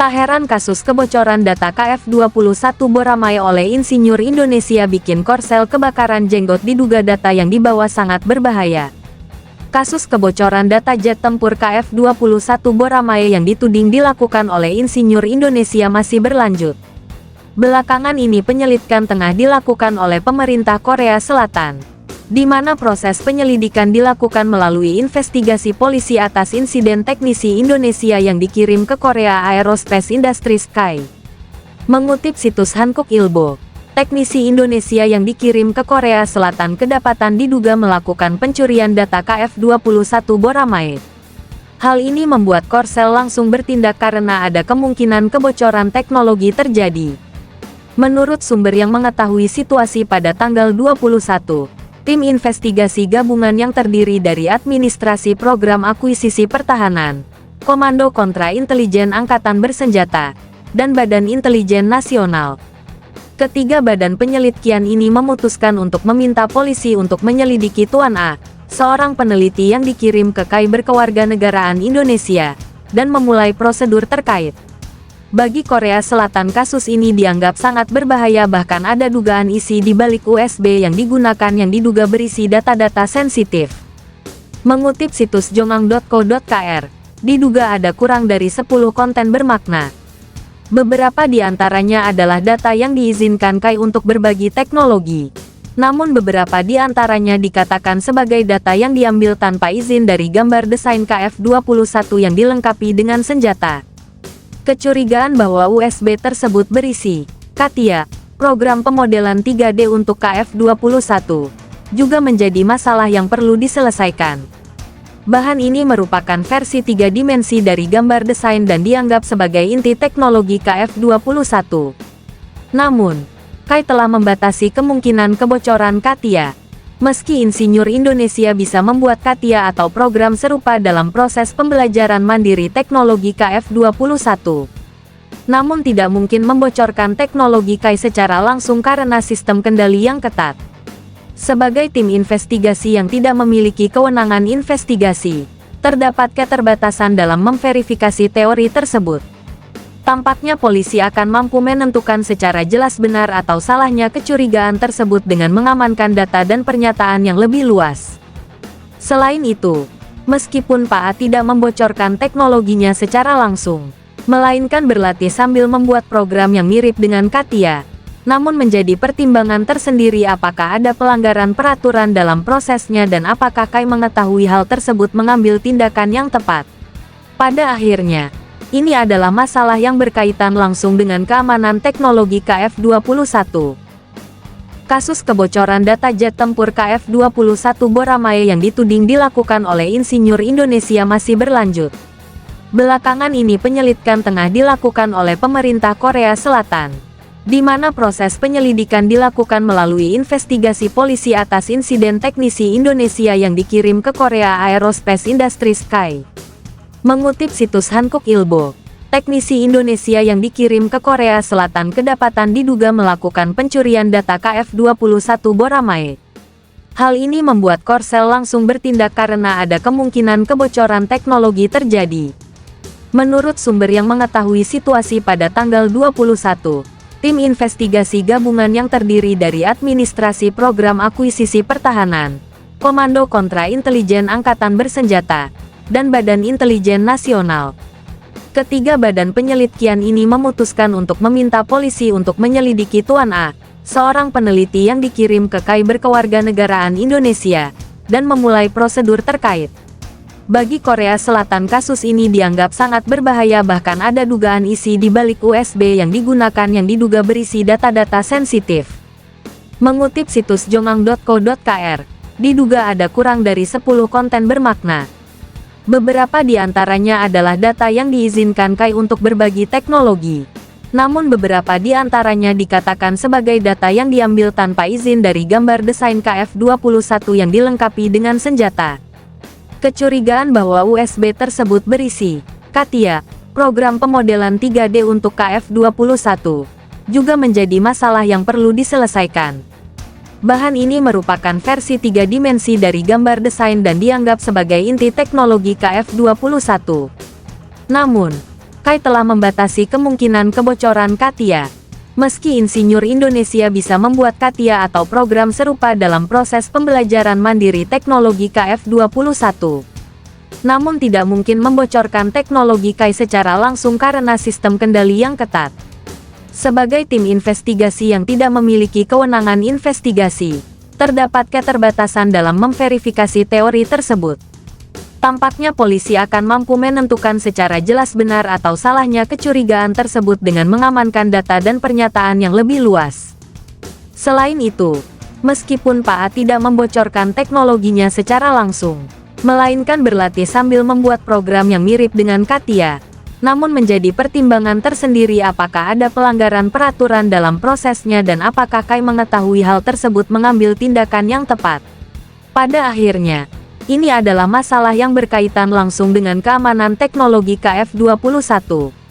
Tak heran kasus kebocoran data KF21 beramai oleh insinyur Indonesia bikin Korsel kebakaran jenggot diduga data yang dibawa sangat berbahaya. Kasus kebocoran data jet tempur KF21 beramai yang dituding dilakukan oleh insinyur Indonesia masih berlanjut. Belakangan ini penyelidikan tengah dilakukan oleh pemerintah Korea Selatan, di mana proses penyelidikan dilakukan melalui investigasi polisi atas insiden teknisi Indonesia yang dikirim ke Korea Aerospace Industries (KAI). Mengutip situs Hankook Ilbo, teknisi Indonesia yang dikirim ke Korea Selatan kedapatan diduga melakukan pencurian data KF21 beramai. Hal ini membuat Korsel langsung bertindak karena ada kemungkinan kebocoran teknologi terjadi. Menurut sumber yang mengetahui situasi pada tanggal 21, tim investigasi gabungan yang terdiri dari Administrasi Program Akuisisi Pertahanan, Komando Kontra Intelijen Angkatan Bersenjata, dan Badan Intelijen Nasional. Ketiga badan penyelidikan ini memutuskan untuk meminta polisi untuk menyelidiki Tuan A, seorang peneliti yang dikirim ke KAI berkewarganegaraan Indonesia, dan memulai prosedur terkait. Bagi Korea Selatan kasus ini dianggap sangat berbahaya, bahkan ada dugaan isi di balik USB yang digunakan yang diduga berisi data-data sensitif. Mengutip situs jongang.co.kr, diduga ada kurang dari 10 konten bermakna. Beberapa di antaranya adalah data yang diizinkan KAI untuk berbagi teknologi. Namun beberapa di antaranya dikatakan sebagai data yang diambil tanpa izin dari gambar desain KF21 yang dilengkapi dengan senjata. Kecurigaan bahwa USB tersebut berisi CATIA, program pemodelan 3D untuk KF21, juga menjadi masalah yang perlu diselesaikan. Bahan ini merupakan versi 3 dimensi dari gambar desain dan dianggap sebagai inti teknologi KF21. Namun, KAI telah membatasi kemungkinan kebocoran CATIA. Meski insinyur Indonesia bisa membuat CATIA atau program serupa dalam proses pembelajaran mandiri teknologi KF21, namun tidak mungkin membocorkan teknologi KAI secara langsung karena sistem kendali yang ketat. Sebagai tim investigasi yang tidak memiliki kewenangan investigasi, terdapat keterbatasan dalam memverifikasi teori tersebut. Tampaknya polisi akan mampu menentukan secara jelas benar atau salahnya kecurigaan tersebut dengan mengamankan data dan pernyataan yang lebih luas. Selain itu, meskipun Pak A tidak membocorkan teknologinya secara langsung, melainkan berlatih sambil membuat program yang mirip dengan CATIA, namun menjadi pertimbangan tersendiri apakah ada pelanggaran peraturan dalam prosesnya dan apakah KAI mengetahui hal tersebut mengambil tindakan yang tepat. Pada akhirnya, ini adalah masalah yang berkaitan langsung dengan keamanan teknologi KF21. Kasus kebocoran data jet tempur KF21 beramai yang dituding dilakukan oleh insinyur Indonesia masih berlanjut. Belakangan ini penyelidikan tengah dilakukan oleh pemerintah Korea Selatan, di mana proses penyelidikan dilakukan melalui investigasi polisi atas insiden teknisi Indonesia yang dikirim ke Korea Aerospace Industries (KAI). Mengutip situs Hankook Ilbo, teknisi Indonesia yang dikirim ke Korea Selatan kedapatan diduga melakukan pencurian data KF21 beramai. Hal ini membuat Korsel langsung bertindak karena ada kemungkinan kebocoran teknologi terjadi. Menurut sumber yang mengetahui situasi pada tanggal 21, tim investigasi gabungan yang terdiri dari Administrasi Program Akuisisi Pertahanan, Komando Kontra Intelijen Angkatan Bersenjata, dan Badan Intelijen Nasional. Ketiga badan penyelidikan ini memutuskan untuk meminta polisi untuk menyelidiki Tuan A, seorang peneliti yang dikirim ke KAI berkewarganegaraan Indonesia, dan memulai prosedur terkait. Bagi Korea Selatan kasus ini dianggap sangat berbahaya, bahkan ada dugaan isi di balik USB yang digunakan yang diduga berisi data-data sensitif. Mengutip situs jongang.co.kr, diduga ada kurang dari 10 konten bermakna. Beberapa di antaranya adalah data yang diizinkan KAI untuk berbagi teknologi. Namun beberapa di antaranya dikatakan sebagai data yang diambil tanpa izin dari gambar desain KF21 yang dilengkapi dengan senjata. Kecurigaan bahwa USB tersebut berisi CATIA, program pemodelan 3D untuk KF21, juga menjadi masalah yang perlu diselesaikan. Bahan ini merupakan versi 3 dimensi dari gambar desain dan dianggap sebagai inti teknologi KF21. Namun, Kai telah membatasi kemungkinan kebocoran Katia. Meski insinyur Indonesia bisa membuat Katia atau program serupa dalam proses pembelajaran mandiri teknologi KF21, namun tidak mungkin membocorkan teknologi Kai secara langsung karena sistem kendali yang ketat. Sebagai tim investigasi yang tidak memiliki kewenangan investigasi, terdapat keterbatasan dalam memverifikasi teori tersebut. Tampaknya polisi akan mampu menentukan secara jelas benar atau salahnya kecurigaan tersebut dengan mengamankan data dan pernyataan yang lebih luas. Selain itu, meskipun Pak A tidak membocorkan teknologinya secara langsung, melainkan berlatih sambil membuat program yang mirip dengan Katia, namun menjadi pertimbangan tersendiri apakah ada pelanggaran peraturan dalam prosesnya dan apakah Kai mengetahui hal tersebut mengambil tindakan yang tepat. Pada akhirnya, ini adalah masalah yang berkaitan langsung dengan keamanan teknologi KF21.